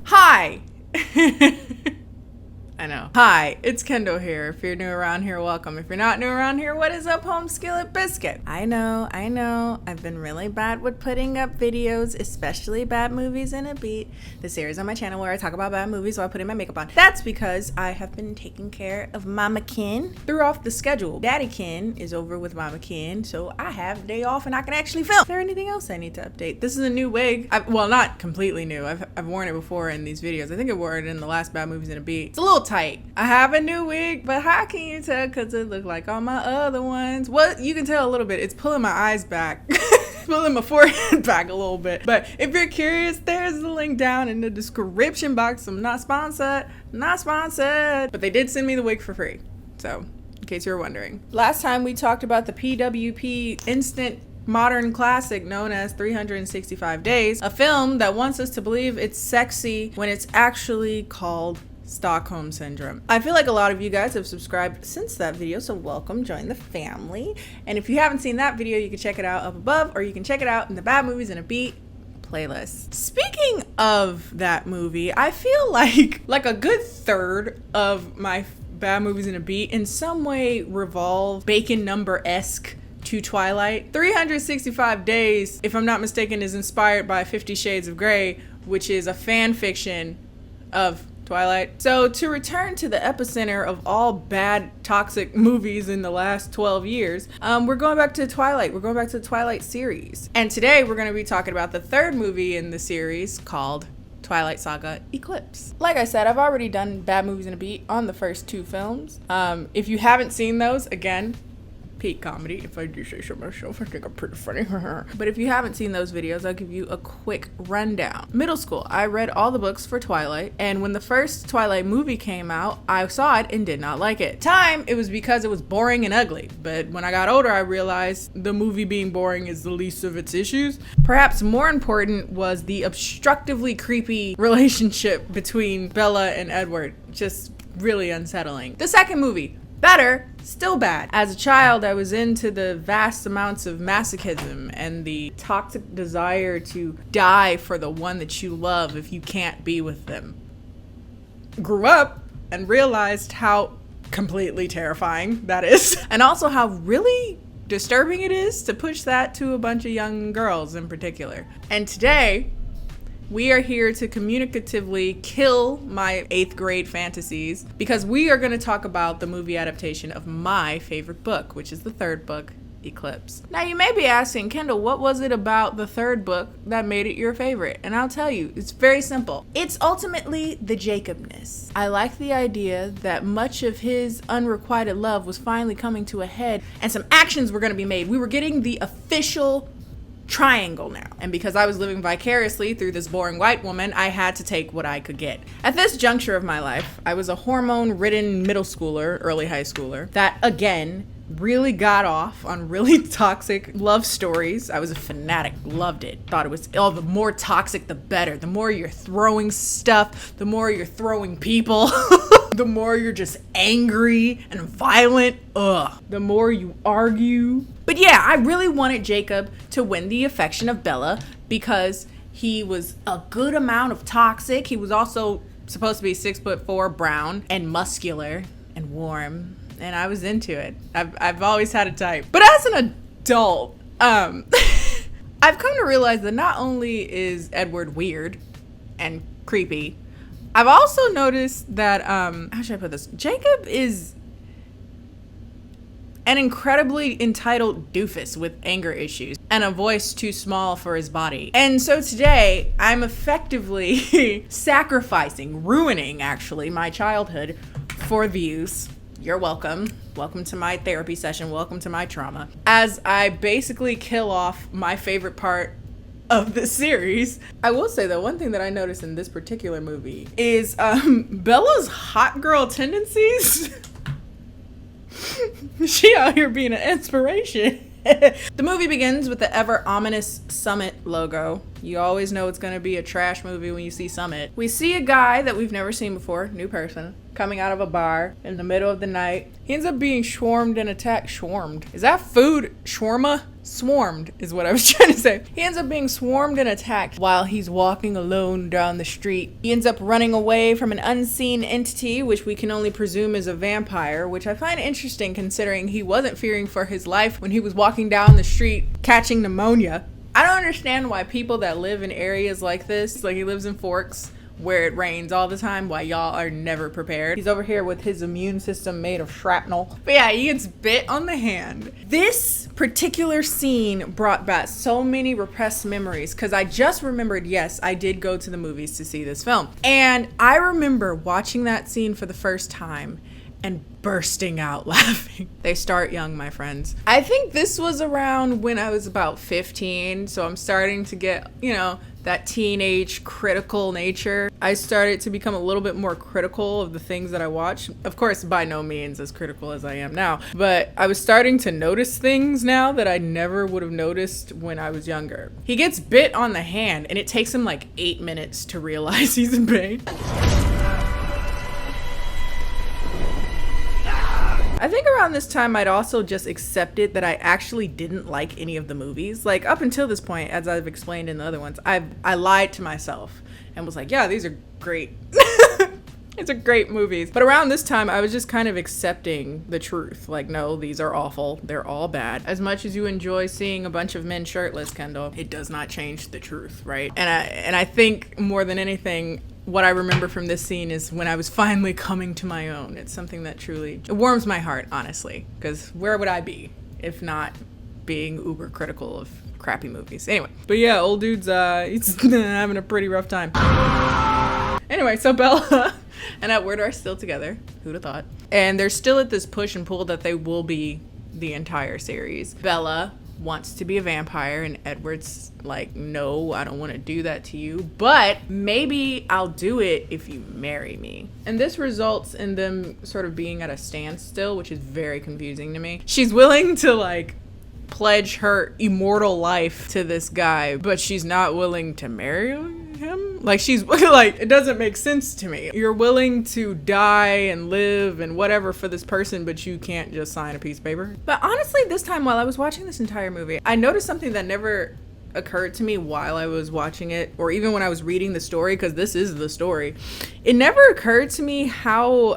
Hi! I know. Hi, it's Kendall here. If you're new around here, welcome. If you're not new around here, what is up, home skillet biscuit? I know. I've been really bad with putting up videos, especially bad movies in a beat. The series on my channel where I talk about bad movies while putting my makeup on. That's because I have been taking care of Mama Ken. Threw off the schedule. Daddy Ken is over with Mama Ken, so I have a day off and I can actually film. Is there anything else I need to update? This is a new wig. Well, not completely new. I've worn it before in these videos. I think I wore it in the last bad movies in a beat. It's a little tight. I have a new wig, but how can you tell? Because it looked like all my other ones. Well, you can tell a little bit. It's pulling my eyes back. Pulling my forehead back a little bit. But if you're curious, there's the link down in the description box. I'm not sponsored. But they did send me the wig for free. So, in case you were wondering. Last time we talked about the PWP instant modern classic known as 365 Days, a film that wants us to believe it's sexy when it's actually called Stockholm Syndrome. I feel like a lot of you guys have subscribed since that video, so welcome, join the family. And if you haven't seen that video, you can check it out up above, or you can check it out in the Bad Movies in a Beat playlist. Speaking of that movie, I feel like a good third of my Bad Movies in a Beat in some way revolve Bacon number-esque to Twilight. 365 Days, if I'm not mistaken, is inspired by 50 Shades of Grey, which is a fan fiction of Twilight. So to return to the epicenter of all bad toxic movies in the last 12 years, we're going back to Twilight. We're going back to the Twilight series. And today we're going to be talking about the third movie in the series called Twilight Saga Eclipse. Like I said, I've already done Bad Movies in a Beat on the first two films. If you haven't seen those, again, peak comedy, if I do say so myself. I think I'm pretty funny. But if you haven't seen those videos, I'll give you a quick rundown. Middle school, I read all the books for Twilight, and when the first Twilight movie came out, I saw it and did not like it. Time, it was because it was boring and ugly, but when I got older, I realized the movie being boring is the least of its issues. Perhaps more important was the obstructively creepy relationship between Bella and Edward. Just really unsettling. The second movie, better, still bad. As a child, I was into the vast amounts of masochism and the toxic desire to die for the one that you love if you can't be with them. Grew up and realized how completely terrifying that is, and also how really disturbing it is to push that to a bunch of young girls in particular. And today, we are here to communicatively kill my 8th grade fantasies because we are going to talk about the movie adaptation of my favorite book, which is the third book, Eclipse. Now you may be asking, Kendall, what was it about the third book that made it your favorite? And I'll tell you, it's very simple. It's ultimately the Jacobness. I like the idea that much of his unrequited love was finally coming to a head and some actions were going to be made. We were getting the official triangle now. And because I was living vicariously through this boring white woman, I had to take what I could get. At this juncture of my life, I was a hormone-ridden middle schooler, early high schooler, that again really got off on really toxic love stories. I was a fanatic, loved it. Thought it was, the more toxic, the better. The more you're throwing stuff, the more you're throwing people. The more you're just angry and violent, the more you argue. But yeah, I really wanted Jacob to win the affection of Bella because he was a good amount of toxic. He was also supposed to be 6'4", brown and muscular and warm, and I was into it. I've always had a type. But as an adult, I've come to realize that not only is Edward weird and creepy, I've also noticed that, how should I put this? Jacob is an incredibly entitled doofus with anger issues and a voice too small for his body. And so today, I'm effectively ruining actually, my childhood for views. You're welcome. Welcome to my therapy session. Welcome to my trauma. As I basically kill off my favorite part of the series. I will say though, one thing that I noticed in this particular movie is Bella's hot girl tendencies. She out here being an inspiration. The movie begins with the ever ominous Summit logo. You always know it's going to be a trash movie when you see Summit. We see a guy that we've never seen before, new person, coming out of a bar in the middle of the night. He ends up being swarmed and attacked. Swarmed? Is that food? Shawarma? Swarmed is what I was trying to say. He ends up being swarmed and attacked while he's walking alone down the street. He ends up running away from an unseen entity, which we can only presume is a vampire, which I find interesting considering he wasn't fearing for his life when he was walking down the street catching pneumonia. I don't understand why people that live in areas like this, like he lives in Forks, where it rains all the time, why y'all are never prepared. He's over here with his immune system made of shrapnel. But yeah, he gets bit on the hand. This particular scene brought back so many repressed memories because I just remembered, yes, I did go to the movies to see this film. And I remember watching that scene for the first time and bursting out laughing. They start young, my friends. I think this was around when I was about 15, so I'm starting to get, you know, that teenage critical nature. I started to become a little bit more critical of the things that I watch. Of course, by no means as critical as I am now, but I was starting to notice things now that I never would have noticed when I was younger. He gets bit on the hand and it takes him like 8 minutes to realize he's in pain. I think around this time I'd also just accepted that I actually didn't like any of the movies. Like up until this point, as I've explained in the other ones, I lied to myself and was like, yeah, these are great. These are great movies. But around this time, I was just kind of accepting the truth. Like, no, these are awful. They're all bad. As much as you enjoy seeing a bunch of men shirtless, Kendall, it does not change the truth, right? And I think more than anything, what I remember from this scene is when I was finally coming to my own. It's something that truly, it warms my heart, honestly, because where would I be if not being uber critical of crappy movies? Anyway, but yeah, old dude's he's having a pretty rough time. Anyway, so Bella and Edward are still together. Who'd have thought? And they're still at this push and pull that they will be the entire series. Bella wants to be a vampire and Edward's like, no, I don't want to do that to you, but maybe I'll do it if you marry me. And this results in them sort of being at a standstill, which is very confusing to me. She's willing to like pledge her immortal life to this guy, but she's not willing to marry him. Like, she's like, it doesn't make sense to me. You're willing to die and live and whatever for this person, but you can't just sign a piece of paper. But honestly, this time while I was watching this entire movie, I noticed something that never occurred to me while I was watching it, or even when I was reading the story, because this is the story. It never occurred to me how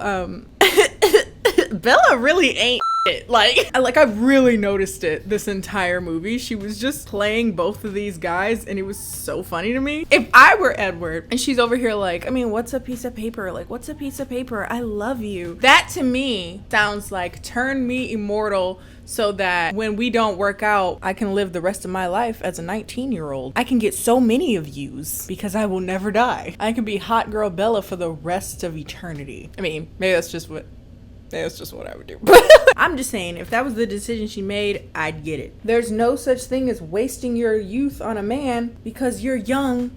Bella really ain't it. Like I really noticed it this entire movie. She was just playing both of these guys and it was so funny to me. If I were Edward and she's over here like, I mean, what's a piece of paper? Like, what's a piece of paper? I love you. That to me sounds like turn me immortal so that when we don't work out, I can live the rest of my life as a 19-year-old. I can get so many of yous because I will never die. I can be hot girl Bella for the rest of eternity. I mean, maybe that's just what I would do. I'm just saying, if that was the decision she made, I'd get it. There's no such thing as wasting your youth on a man because you're young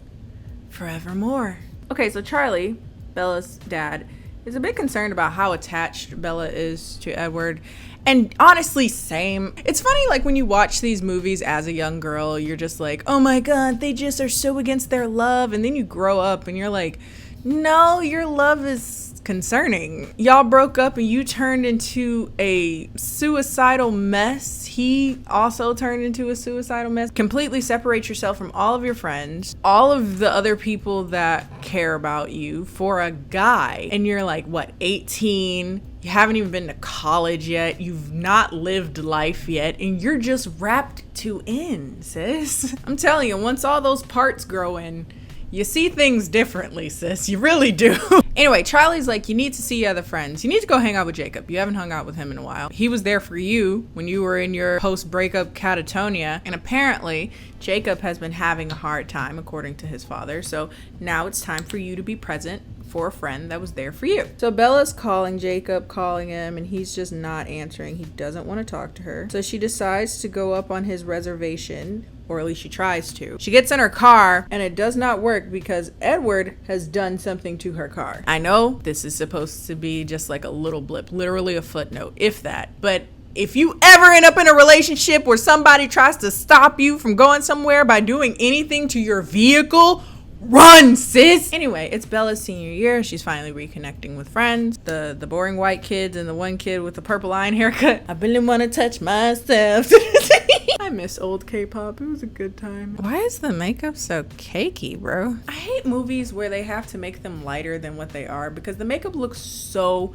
forevermore. Okay, so Charlie, Bella's dad, is a bit concerned about how attached Bella is to Edward. And honestly, same. It's funny, like when you watch these movies as a young girl, you're just like, oh my God, they just are so against their love. And then you grow up and you're like, no, your love is concerning. Y'all broke up and you turned into a suicidal mess. He also turned into a suicidal mess. Completely separate yourself from all of your friends, all of the other people that care about you for a guy. And you're like, what, 18? You haven't even been to college yet. You've not lived life yet. And you're just wrapped to in, sis. I'm telling you, once all those parts grow in, you see things differently, sis. You really do. Anyway, Charlie's like, you need to see other friends. You need to go hang out with Jacob. You haven't hung out with him in a while. He was there for you when you were in your post-breakup catatonia. And apparently, Jacob has been having a hard time, according to his father. So now it's time for you to be present for a friend that was there for you. So Bella's calling Jacob, calling him, and he's just not answering. He doesn't want to talk to her. So she decides to go up on his reservation, or at least she tries to. She gets in her car and it does not work because Edward has done something to her car. I know this is supposed to be just like a little blip, literally a footnote, if that. But if you ever end up in a relationship where somebody tries to stop you from going somewhere by doing anything to your vehicle, Run, sis! Anyway, it's Bella's senior year. She's finally reconnecting with friends. The boring white kids and the one kid with the purple line haircut. I really want to touch myself. I miss old K-pop. It was a good time. Why is the makeup so cakey, bro? I hate movies where they have to make them lighter than what they are because the makeup looks so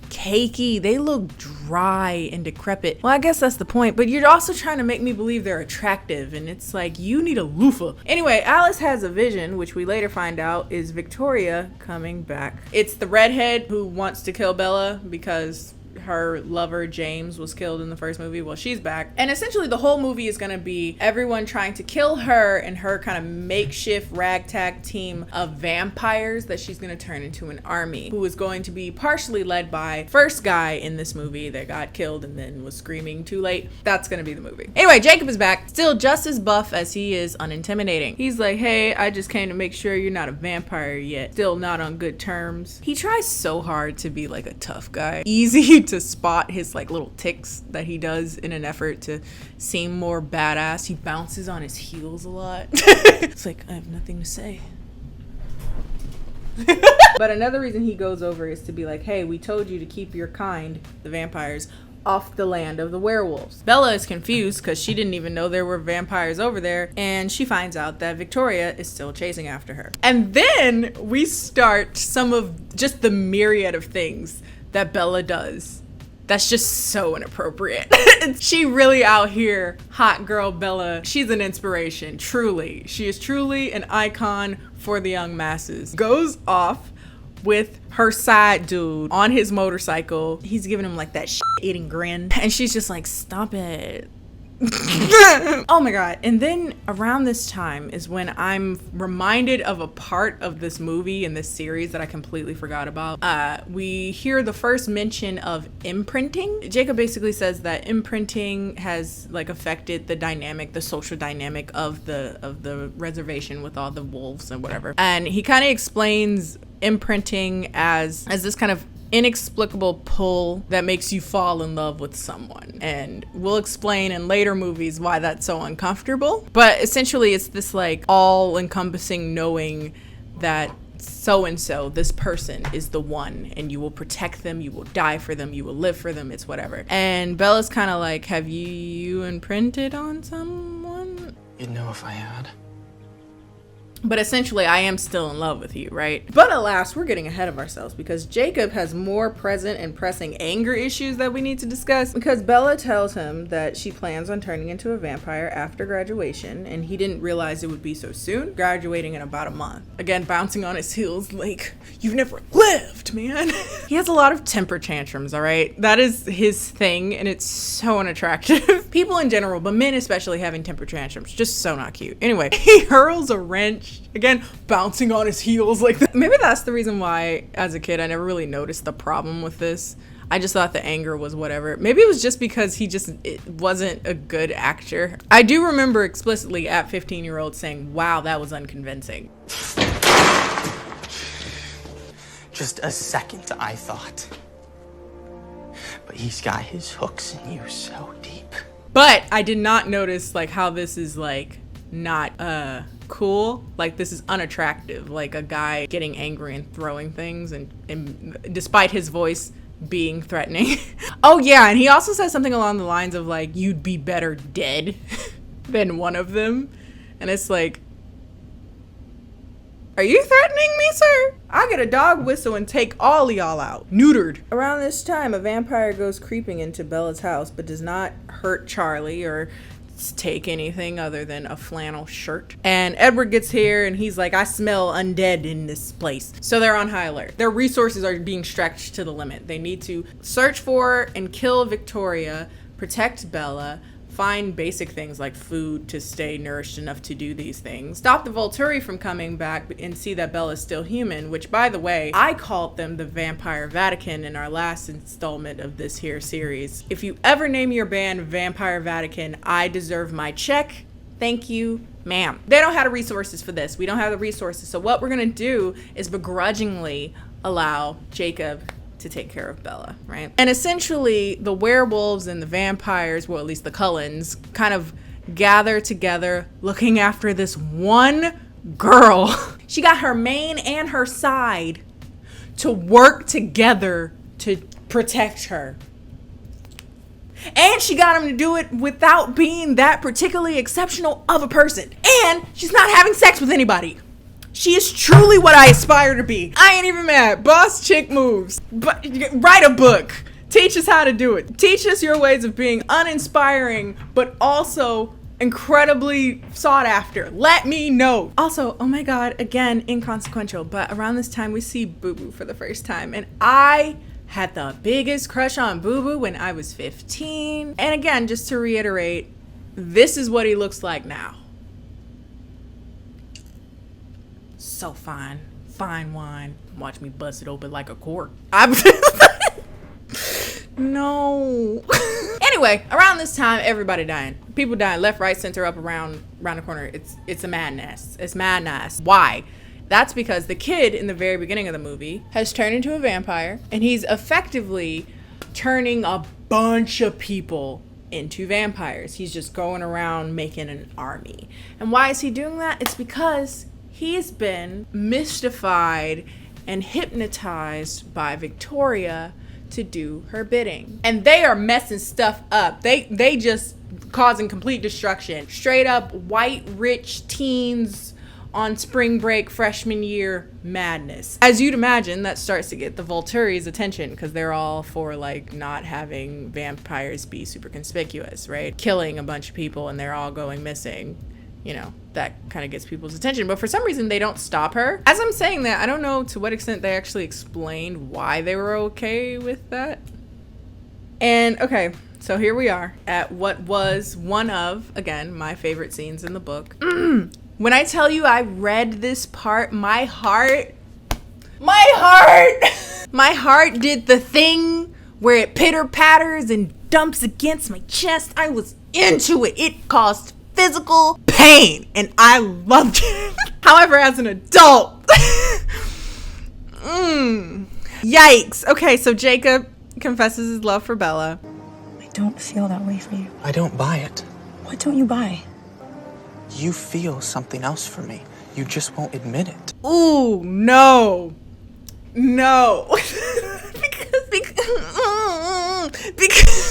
cakey. They look dry and decrepit. Well, I guess that's the point, but you're also trying to make me believe they're attractive, and it's like, you need a loofah. Anyway, Alice has a vision, which we later find out is Victoria coming back. It's the redhead who wants to kill Bella because her lover James was killed in the first movie. Well, she's back, and essentially the whole movie is gonna be everyone trying to kill her and her kind of makeshift ragtag team of vampires that she's gonna turn into an army, who is going to be partially led by first guy in this movie that got killed and then was screaming too late. That's gonna be the movie. Anyway, Jacob is back, still just as buff as he is unintimidating. He's like, hey, I just came to make sure you're not a vampire yet. Still not on good terms. He tries so hard to be like a tough guy. Easy to spot his like little ticks that he does in an effort to seem more badass. He bounces on his heels a lot. It's like, I have nothing to say. But another reason he goes over is to be like, hey, we told you to keep your kind, the vampires, off the land of the werewolves. Bella is confused because she didn't even know there were vampires over there, and she finds out that Victoria is still chasing after her. And then we start some of just the myriad of things that Bella does that's just so inappropriate. She really out here, hot girl Bella. She's an inspiration, truly. She is truly an icon for the young masses. Goes off with her side dude on his motorcycle. He's giving him like that shit-eating grin. And she's just like, stop it. Oh my god. And then around this time is when I'm reminded of a part of this movie and this series that I completely forgot about. We hear the first mention of imprinting. Jacob basically says that imprinting has like affected the dynamic, the social dynamic of the reservation with all the wolves and whatever. And he kind of explains imprinting as this kind of inexplicable pull that makes you fall in love with someone, and we'll explain in later movies why that's so uncomfortable. But essentially it's this like all-encompassing knowing that so and so, this person is the one, and you will protect them, you will die for them, you will live for them, it's whatever. And Bella's kind of like, have you imprinted on someone? You'd know if I had. But essentially, I am still in love with you, right? But alas, we're getting ahead of ourselves because Jacob has more present and pressing anger issues that we need to discuss, because Bella tells him that she plans on turning into a vampire after graduation, and he didn't realize it would be so soon, graduating in about a month. Again, bouncing on his heels like, you've never lived, man. He has a lot of temper tantrums, all right? That is his thing, and it's so unattractive. People in general, but men especially, having temper tantrums, just so not cute. Anyway, he hurls a wrench, again, bouncing on his heels like that. Maybe that's the reason why, as a kid, I never really noticed the problem with this. I just thought the anger was whatever. Maybe it was just because it wasn't a good actor. I do remember explicitly at 15-year-old saying, wow, that was unconvincing. Just a second, I thought. But he's got his hooks in you so deep. But I did not notice like how this is like not cool. Like, this is unattractive, like a guy getting angry and throwing things, and despite his voice being threatening. Oh yeah, and he also says something along the lines of like, you'd be better dead than one of them. And it's like, are you threatening me, sir? I get a dog whistle and take all of y'all out. Neutered. Around this time, a vampire goes creeping into Bella's house, but does not hurt Charlie or take anything other than a flannel shirt. And Edward gets here and he's like, I smell undead in this place. So they're on high alert. Their resources are being stretched to the limit. They need to search for and kill Victoria, protect Bella, find basic things like food to stay nourished enough to do these things, stop the Volturi from coming back and see that Bella's still human, which, by the way, I called them the Vampire Vatican in our last installment of this here series. If you ever name your band Vampire Vatican, I deserve my check. Thank you, ma'am. They don't have the resources for this. We don't have the resources. So what we're gonna do is begrudgingly allow Jacob to take care of Bella, right? And essentially the werewolves and the vampires, well, at least the Cullens, kind of gather together looking after this one Girl. She got her main and her side to work together to protect her. And she got him to do it without being that particularly exceptional of a person. And she's not having sex with anybody. She is truly what I aspire to be. I ain't even mad. Boss chick moves. But write a book. Teach us how to do it. Teach us your ways of being uninspiring, but also incredibly sought after. Let me know. Also, oh my God, again, inconsequential, but around this time we see Boo Boo for the first time. And I had the biggest crush on Boo Boo when I was 15. And again, just to reiterate, this is what he looks like now. So fine. Fine wine. Watch me bust it open like a cork. No. Anyway, around this time, everybody dying. People dying left, right, center, up, around the corner. It's a madness. It's madness. Why? That's because the kid in the very beginning of the movie has turned into a vampire, and he's effectively turning a bunch of people into vampires. He's just going around making an army. And why is he doing that? It's because he's been mystified and hypnotized by Victoria to do her bidding. And they are messing stuff up. They just causing complete destruction. Straight up white rich teens on spring break freshman year madness. As you'd imagine, that starts to get the Volturi's attention because they're all for like not having vampires be super conspicuous, right? Killing a bunch of people and they're all going missing. You know, that kind of gets people's attention. But for some reason, they don't stop her. As I'm saying that, I don't know to what extent they actually explained why they were okay with that. And okay, so here we are at what was one of, again, my favorite scenes in the book. When I tell you I read this part, my heart did the thing where it pitter patters and dumps against my chest. I was into it. It caused physical pain and I loved it. However, as an adult, yikes. Okay, so Jacob confesses his love for Bella. I don't feel that way for you. I don't buy it. What don't you buy? You feel something else for me. You just won't admit it. Ooh, no. because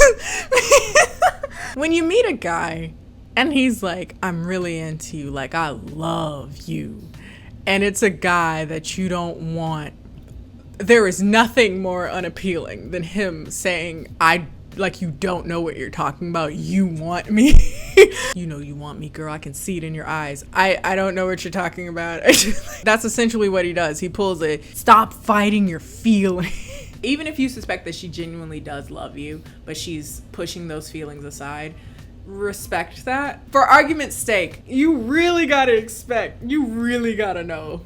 when you meet a guy and he's like, I'm really into you, like I love you, and it's a guy that you don't want, there is nothing more unappealing than him saying, you don't know what you're talking about, you want me. You know you want me, girl, I can see it in your eyes. I don't know what you're talking about. That's essentially what he does. He pulls a stop fighting your feelings. Even if you suspect that she genuinely does love you, but she's pushing those feelings aside, respect that. For argument's sake, you really gotta know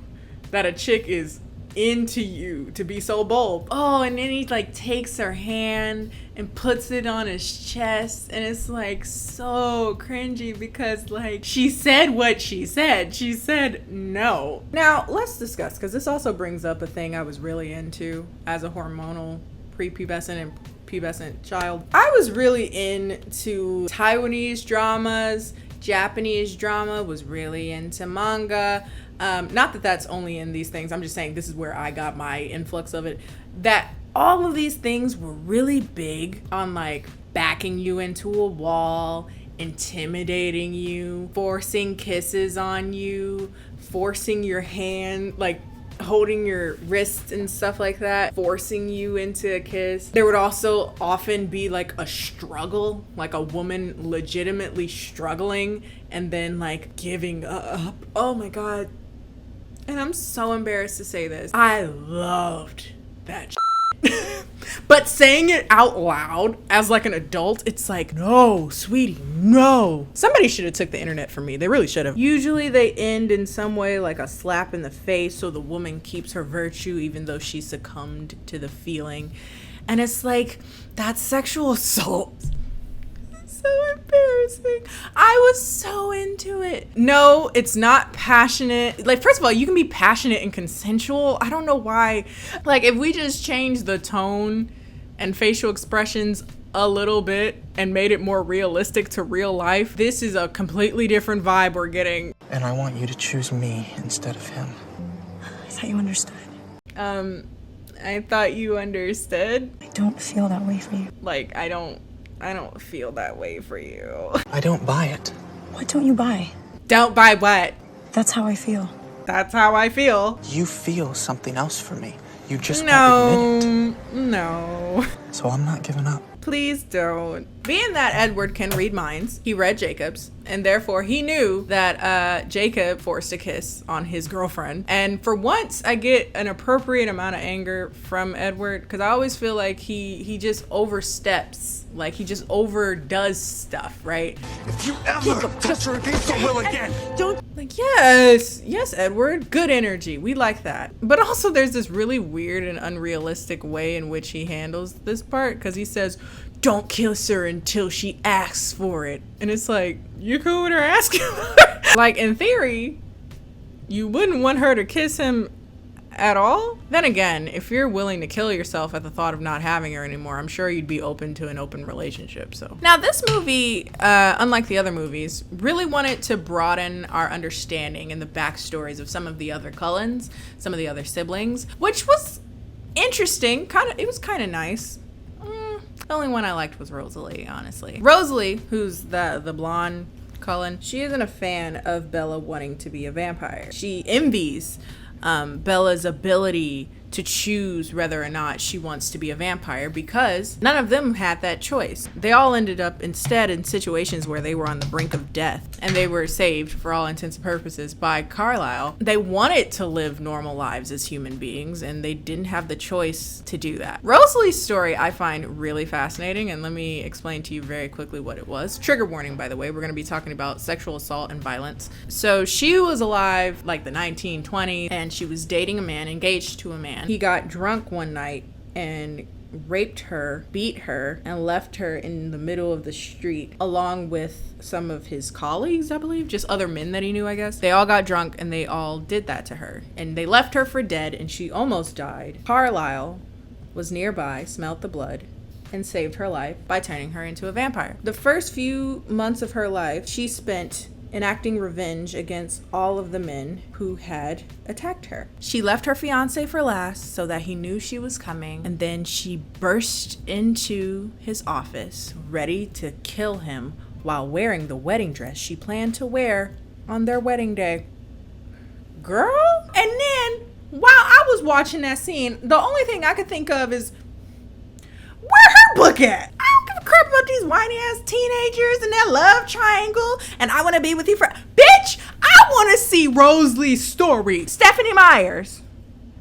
that a chick is into you to be so bold. Oh, and then he like takes her hand and puts it on his chest, and it's like so cringy because like she said what she said. She said no. Now let's discuss, because this also brings up a thing I was really into as a hormonal prepubescent and pubescent child. I was really into Taiwanese dramas, Japanese drama, was really into manga. Not that that's only in these things. I'm just saying this is where I got my influx of it. That all of these things were really big on like backing you into a wall, intimidating you, forcing kisses on you, forcing your hand, like holding your wrist and stuff like that, forcing you into a kiss. There would also often be like a struggle, like a woman legitimately struggling and then like giving up. Oh my God. And I'm so embarrassed to say this. I loved that shit. But saying it out loud as like an adult, it's like, no, sweetie, no. Somebody should have took the internet from me. They really should have. Usually they end in some way like a slap in the face so the woman keeps her virtue even though she succumbed to the feeling. And it's like, that's sexual assault. So embarrassing. I was so into it. No, it's not passionate. Like, first of all, you can be passionate and consensual. I don't know why. Like, if we just changed the tone and facial expressions a little bit and made it more realistic to real life, this is a completely different vibe we're getting. And I want you to choose me instead of him. I thought you understood. I thought you understood. I don't feel that way for you. Like, I don't feel that way for you. I don't buy it. What don't you buy? Don't buy what? That's how I feel. That's how I feel. You feel something else for me. You just won't admit it. No. So I'm not giving up. Please don't. Being that Edward can read minds, he read Jacob's, and therefore he knew that Jacob forced a kiss on his girlfriend. And for once, I get an appropriate amount of anger from Edward, because I always feel like he just oversteps. Like, he just overdoes stuff, right? If you ever touch her against her will again, Don't. Like, yes, Edward, good energy. We like that. But also there's this really weird and unrealistic way in which he handles this part, because he says, don't kiss her until she asks for it. And it's like, you cool with her asking for it? Like, in theory, you wouldn't want her to kiss him at all. Then again, if you're willing to kill yourself at the thought of not having her anymore, I'm sure you'd be open to an open relationship. So now this movie, unlike the other movies, really wanted to broaden our understanding and the backstories of some of the other Cullens, some of the other siblings, which was interesting. It was kind of nice. The only one I liked was Rosalie, honestly. Rosalie, who's the blonde Cullen, she isn't a fan of Bella wanting to be a vampire. She envies Bella's ability to choose whether or not she wants to be a vampire, because none of them had that choice. They all ended up instead in situations where they were on the brink of death, and they were saved for all intents and purposes by Carlisle. They wanted to live normal lives as human beings, and they didn't have the choice to do that. Rosalie's story I find really fascinating, and let me explain to you very quickly what it was. Trigger warning, by the way. We're going to be talking about sexual assault and violence. So she was alive like the 1920s, and she was dating a man, engaged to a man. He got drunk one night and raped her, beat her, and left her in the middle of the street along with some of his colleagues, I believe, just other men that he knew, I guess. They all got drunk and they all did that to her, and they left her for dead, and she almost died. Carlisle was nearby, smelled the blood, and saved her life by turning her into a vampire. The first few months of her life she spent enacting revenge against all of the men who had attacked her. She left her fiance for last so that he knew she was coming, and then she burst into his office ready to kill him while wearing the wedding dress she planned to wear on their wedding day. Girl! And then while I was watching that scene, the only thing I could think of is, where her book at? I don't give a crap about these whiny ass teenagers and their love triangle, and I want to be with you for... Bitch, I want to see Rosalie's story. Stephanie Myers,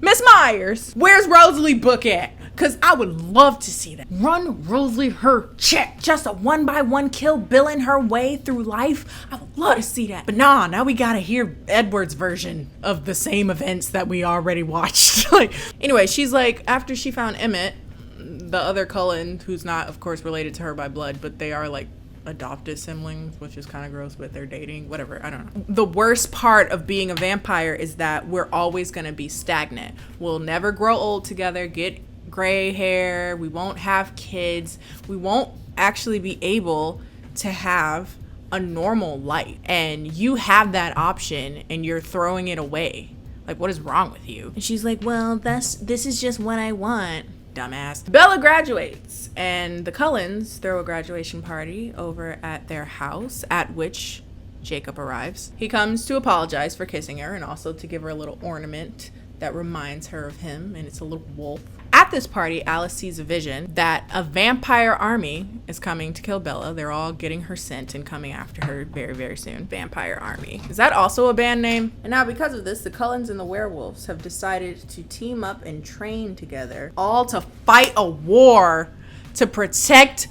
Miss Myers, where's Rosalie book at? Because I would love to see that. Run Rosalie her check. Just a one-by-one kill billing her way through life. I would love to see that. But nah, now we gotta hear Edward's version of the same events that we already watched. Anyway, she's like, after she found Emmett, the other Cullen, who's not, of course, related to her by blood, but they are like adopted siblings, which is kind of gross, but they're dating, whatever, I don't know. The worst part of being a vampire is that we're always going to be stagnant. We'll never grow old together, get gray hair, we won't have kids, we won't actually be able to have a normal life. And you have that option and you're throwing it away. Like, what is wrong with you? And she's like, well, this is just what I want. Dumbass. Bella graduates, and the Cullens throw a graduation party over at their house, at which Jacob arrives. He comes to apologize for kissing her and also to give her a little ornament that reminds her of him, and it's a little wolf. At this party, Alice sees a vision that a vampire army is coming to kill Bella. They're all getting her sent and coming after her very, very soon. Vampire Army. Is that also a band name? And now because of this, the Cullens and the werewolves have decided to team up and train together, all to fight a war to protect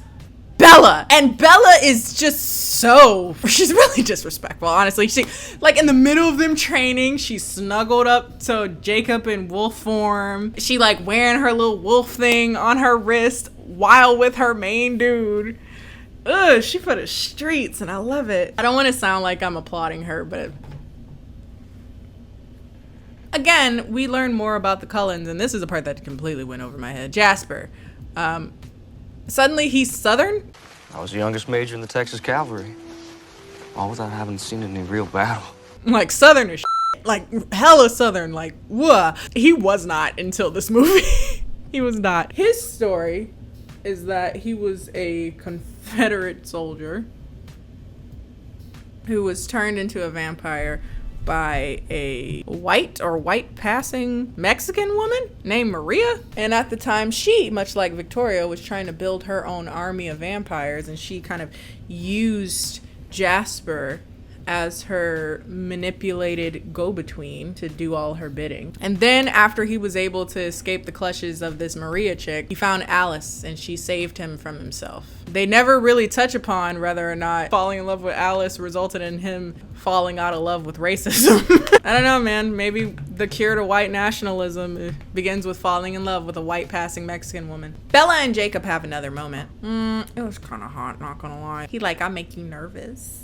Bella. And Bella is just she's really disrespectful, honestly. She, like, in the middle of them training, she's snuggled up to Jacob in wolf form. She, like, wearing her little wolf thing on her wrist while with her main dude. Ugh, she for the streets, and I love it. I don't want to sound like I'm applauding her, but again, we learn more about the Cullens, and this is the part that completely went over my head. Jasper. Suddenly he's Southern? I was the youngest major in the Texas Cavalry, all without having seen any real battle. like Southern as shit. Like hella Southern, like whoa. He was not until this movie. He was not. His story is that he was a Confederate soldier who was turned into a vampire by a white passing Mexican woman named Maria. And at the time, she, much like Victoria, was trying to build her own army of vampires, and she kind of used Jasper as her manipulated go-between to do all her bidding. And then after he was able to escape the clutches of this Maria chick, he found Alice and she saved him from himself. They never really touch upon whether or not falling in love with Alice resulted in him falling out of love with racism. I don't know, man. Maybe the cure to white nationalism begins with falling in love with a white passing Mexican woman. Bella and Jacob have another moment. It was kind of hot, not gonna lie. He like, I make you nervous.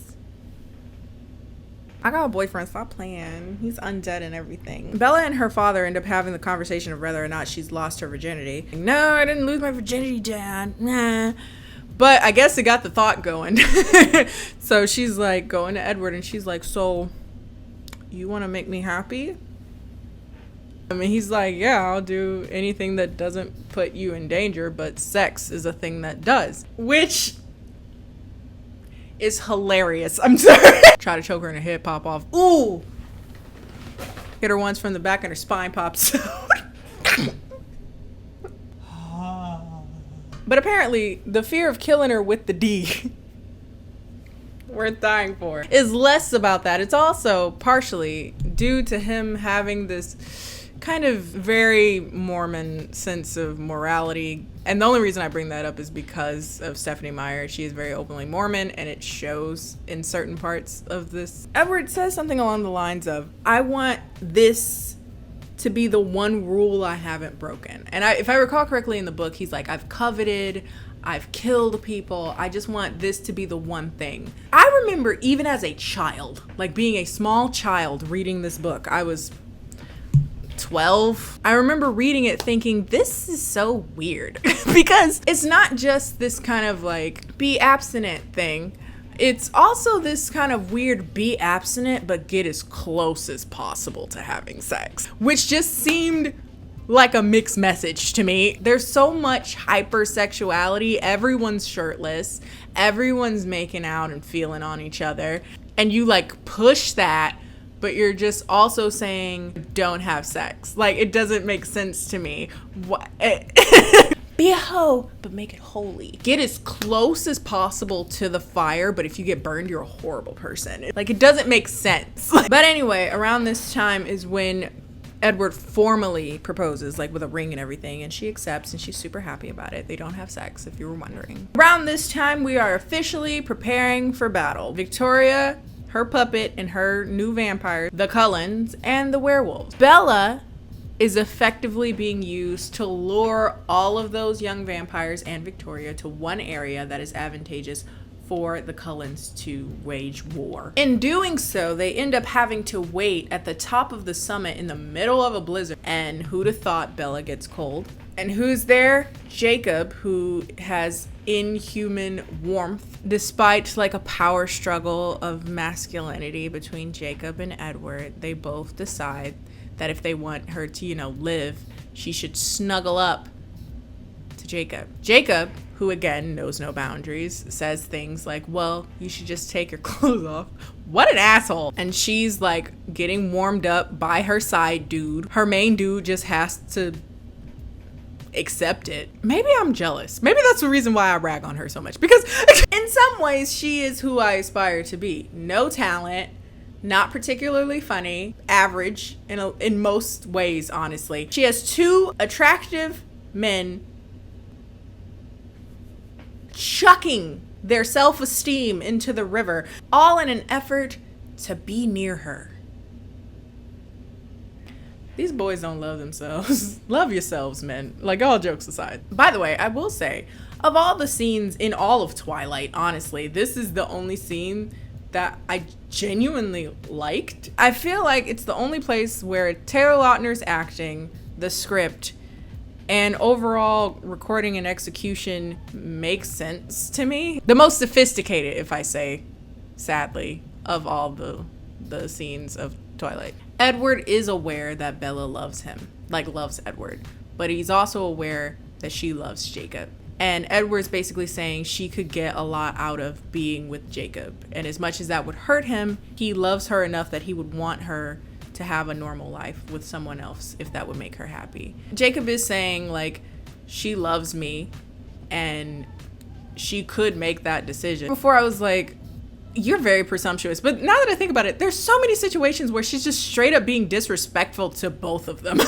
I got a boyfriend, stop playing. He's undead and everything. Bella and her father end up having the conversation of whether or not she's lost her virginity. No, I didn't lose my virginity, Dad. Nah. But I guess it got the thought going. So she's like going to Edward and she's like, so you want to make me happy? I mean, he's like, yeah, I'll do anything that doesn't put you in danger, but sex is a thing that does. Which is hilarious. I'm sorry. Try to choke her in the head, pop off. Ooh. Hit her once from the back and her spine pops out. But apparently, the fear of killing her with the D we're dying for is less about that. It's also partially due to him having this kind of very Mormon sense of morality. And the only reason I bring that up is because of Stephenie Meyer. She is very openly Mormon, and it shows in certain parts of this. Edward says something along the lines of, I want this to be the one rule I haven't broken. And if I recall correctly in the book, he's like, I've coveted, I've killed people, I just want this to be the one thing. I remember even as a child, like being a small child reading this book, I was 12. I remember reading it thinking, this is so weird. Because it's not just this kind of like be abstinent thing. It's also this kind of weird be abstinent but get as close as possible to having sex, which just seemed like a mixed message to me. There's so much hypersexuality. Everyone's shirtless. Everyone's making out and feeling on each other. And you like push that, but you're just also saying don't have sex. Like, it doesn't make sense to me. What? Be a hoe, but make it holy. Get as close as possible to the fire, but if you get burned, you're a horrible person. Like, it doesn't make sense. But anyway, around this time is when Edward formally proposes, like with a ring and everything, and she accepts, and she's super happy about it. They don't have sex, if you were wondering. Around this time, we are officially preparing for battle. Victoria, her puppet, and her new vampire, the Cullens, and the werewolves. Bella is effectively being used to lure all of those young vampires and Victoria to one area that is advantageous for the Cullens to wage war. In doing so, they end up having to wait at the top of the summit in the middle of a blizzard. And who'd have thought Bella gets cold? And who's there? Jacob, who has inhuman warmth. Despite like a power struggle of masculinity between Jacob and Edward, they both decide that if they want her to, live, she should snuggle up to Jacob. Jacob, who again knows no boundaries, says things like, well, you should just take your clothes off. What an asshole. And she's like getting warmed up by her side dude. Her main dude just has to accept it. Maybe I'm jealous. Maybe that's the reason why I rag on her so much. Because in some ways, she is who I aspire to be. No talent. Not particularly funny, average in most ways, honestly. She has two attractive men chucking their self-esteem into the river, all in an effort to be near her. These boys don't love themselves. Love yourselves, men. Like, all jokes aside. By the way, I will say, of all the scenes in all of Twilight, honestly, this is the only scene that I genuinely liked. I feel like it's the only place where Taylor Lautner's acting, the script, and overall recording and execution makes sense to me. The most sophisticated, if I say, sadly, of all the the scenes of Twilight. Edward is aware that Bella loves him, like loves Edward, but he's also aware that she loves Jacob. And Edward's basically saying she could get a lot out of being with Jacob. And as much as that would hurt him, he loves her enough that he would want her to have a normal life with someone else if that would make her happy. Jacob is saying, like, she loves me and she could make that decision. Before I was like, you're very presumptuous. But now that I think about it, there's so many situations where she's just straight up being disrespectful to both of them.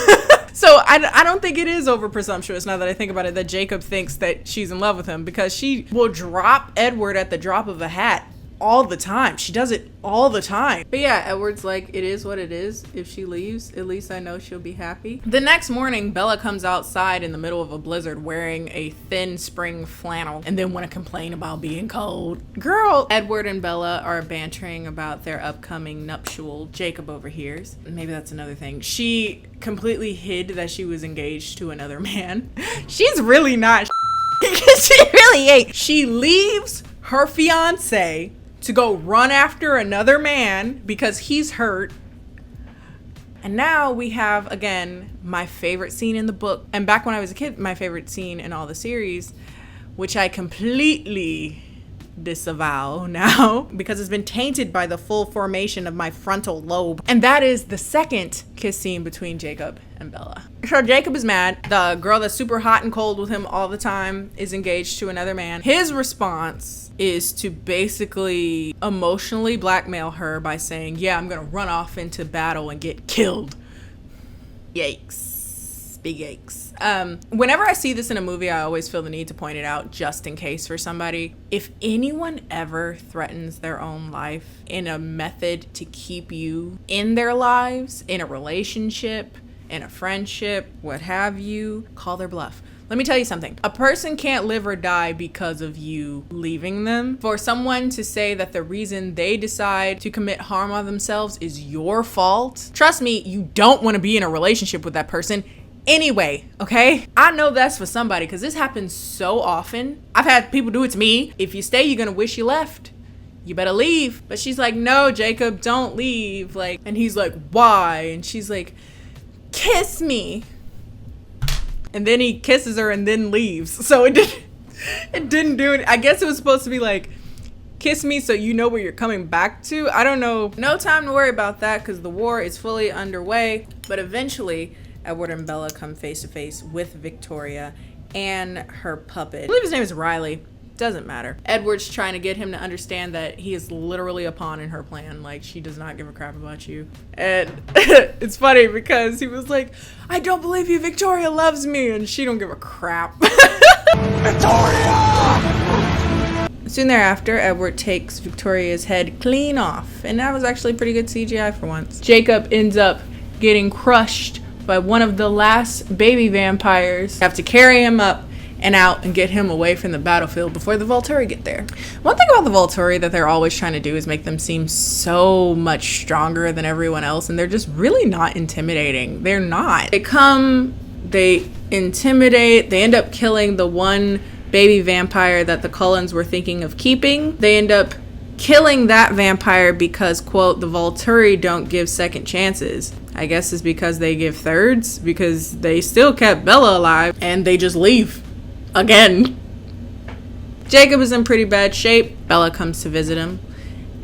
So I don't think it is over presumptuous now that I think about it that Jacob thinks that she's in love with him, because she will drop Edward at the drop of a hat all the time. She does it all the time. But yeah, Edward's like, it is what it is. If she leaves, at least I know she'll be happy. The next morning, Bella comes outside in the middle of a blizzard wearing a thin spring flannel and then want to complain about being cold. Girl, Edward and Bella are bantering about their upcoming nuptial. Jacob overhears. Maybe that's another thing. She completely hid that she was engaged to another man. She's really not. She really ain't. She leaves her fiance to go run after another man because he's hurt. And now we have, again, my favorite scene in the book. And back when I was a kid, my favorite scene in all the series, which I completely disavow now because it's been tainted by the full formation of my frontal lobe. And that is the second kiss scene between Jacob and Bella. So Jacob is mad. The girl that's super hot and cold with him all the time is engaged to another man. His response is to basically emotionally blackmail her by saying, yeah, I'm gonna run off into battle and get killed. Yikes. Big yikes. Whenever I see this in a movie, I always feel the need to point it out just in case for somebody. If anyone ever threatens their own life in a method to keep you in their lives, in a relationship, in a friendship, what have you, call their bluff. Let me tell you something. A person can't live or die because of you leaving them. For someone to say that the reason they decide to commit harm on themselves is your fault, trust me, you don't want to be in a relationship with that person anyway, okay? I know that's for somebody because this happens so often. I've had people do it to me. If you stay, you're gonna wish you left. You better leave. But she's like, no, Jacob, don't leave. Like, and he's like, why? And she's like, kiss me. And then he kisses her and then leaves. So it didn't do it. I guess it was supposed to be like, kiss me so you know where you're coming back to. I don't know. No time to worry about that because the war is fully underway. But eventually, Edward and Bella come face to face with Victoria and her puppet. I believe his name is Riley. Doesn't matter. Edward's trying to get him to understand that he is literally a pawn in her plan. Like, she does not give a crap about you. And it's funny because he was like, I don't believe you, Victoria loves me. And she don't give a crap. Victoria! Soon thereafter, Edward takes Victoria's head clean off. And that was actually pretty good CGI for once. Jacob ends up getting crushed by one of the last baby vampires. Have to carry him up and out and get him away from the battlefield before the Volturi get there. One thing about the Volturi that they're always trying to do is make them seem so much stronger than everyone else, and they're just really not intimidating. They're not. They come, they intimidate, they end up killing the one baby vampire that the Cullens were thinking of keeping. They end up killing that vampire because, quote, the Volturi don't give second chances. I guess it's because they give thirds, because they still kept Bella alive and they just leave. Again. Jacob is in pretty bad shape. Bella comes to visit him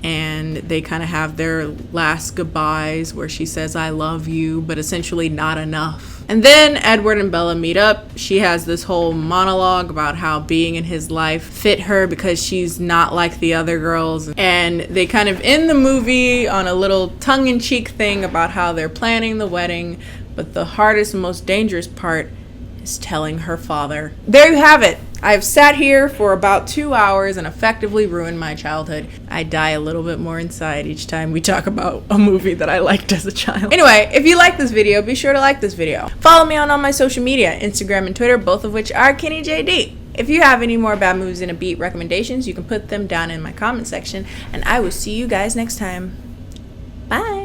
and they kind of have their last goodbyes where she says, I love you, but essentially not enough. And then Edward and Bella meet up. She has this whole monologue about how being in his life fit her because she's not like the other girls. And they kind of end the movie on a little tongue-in-cheek thing about how they're planning the wedding, but the hardest and most dangerous part is telling her father. There you have it. I've sat here for about 2 hours and effectively ruined my childhood. I die a little bit more inside each time we talk about a movie that I liked as a child. Anyway, if you like this video, be sure to like this video. Follow me on all my social media, Instagram and Twitter, both of which are KennieJD. If you have any more Bad Movies in a Beat recommendations, you can put them down in my comment section, and I will see you guys next time. Bye.